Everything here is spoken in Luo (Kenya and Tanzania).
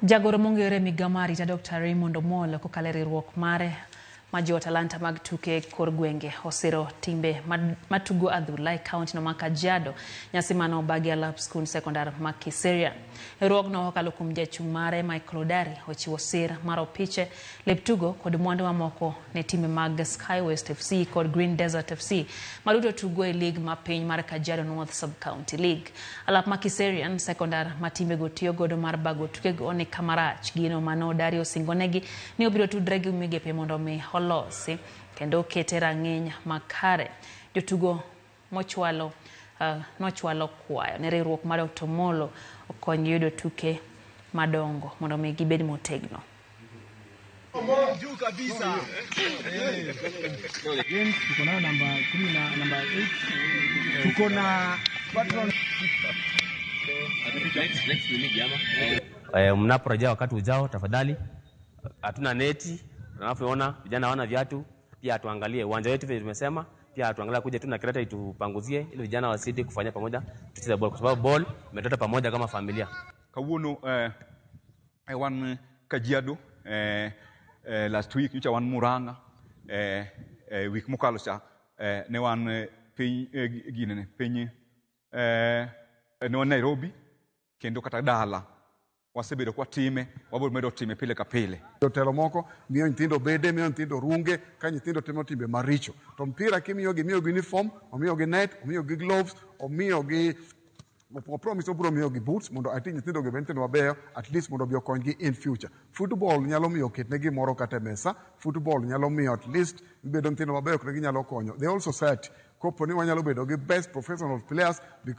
Jagoro mongere migamari ta Dr. Raymond Omollo kokalo riwruok mare ma jo talanta mag tuke kor gwenge osiro timbe matugo adhula e kaunti no ma Kajiado nyasi mano bagi alap skul sekondar ma Kiseria. Riwruok no okalo kuom jachung' mare Michael Odari ochiwo sir mar opiche lep tugo kod mwandu mamoko ne timbe mag Sky West FC kod Green Desert FC maduto tugo e lig ma piny mar Kajiado North Sub-County League. Alap ma Kiseria sekondar ma timbe go tiyo godo mar bago tuke go ni kamarach gino mano Odari osingonegi ni obiro tudre gi migepe mondo mi olosi kendo kete rang'iny makare. Jotugo nochwalo kwayo ne riwruok mar Dr. Omollo okony yudo tuke madongo mondo mi gibed motegno. Juu kabisa. Tuko na namba 10 na namba 8. Tuko na patron. Mnaporejea wakati ujao tafadhali, hatuna neti, tunavyoona vijana hawana viatu, pia tuangalie uwanja wetu vile tumesema, pia tuangalie kuja tu na kireta itupanguzie ili vijana wasidi kufanya pamoja tucheze ball kwa sababu ball imetota pamoja kama familia. Kawuono wan Kajiado last week nyocha wan Murang'a week mokalo cha ne wan piny piny ne wan Nairobi kendo kata dala wasebedo kwa time wabiro medo time pile ka pile. Jotelo moko miyo nyithindo bede, miyo nyithindo runge ka nyithindo timo timbe maricho. To mpira kimiyogi uniform, omiyogi net, omiyogi gloves, omiyogi promise obiro miyogi boots mondo ati nyithindo gi bende mabeyo at least mondo bi okonygi in future. Football nyalo miyo ketne gimoro kata mesa. Football nyalo miyo at least bedo nyithindo mabeyo kendo ginyalo konyo. The whole society kopo ni wanyalo bedo gi best professional players because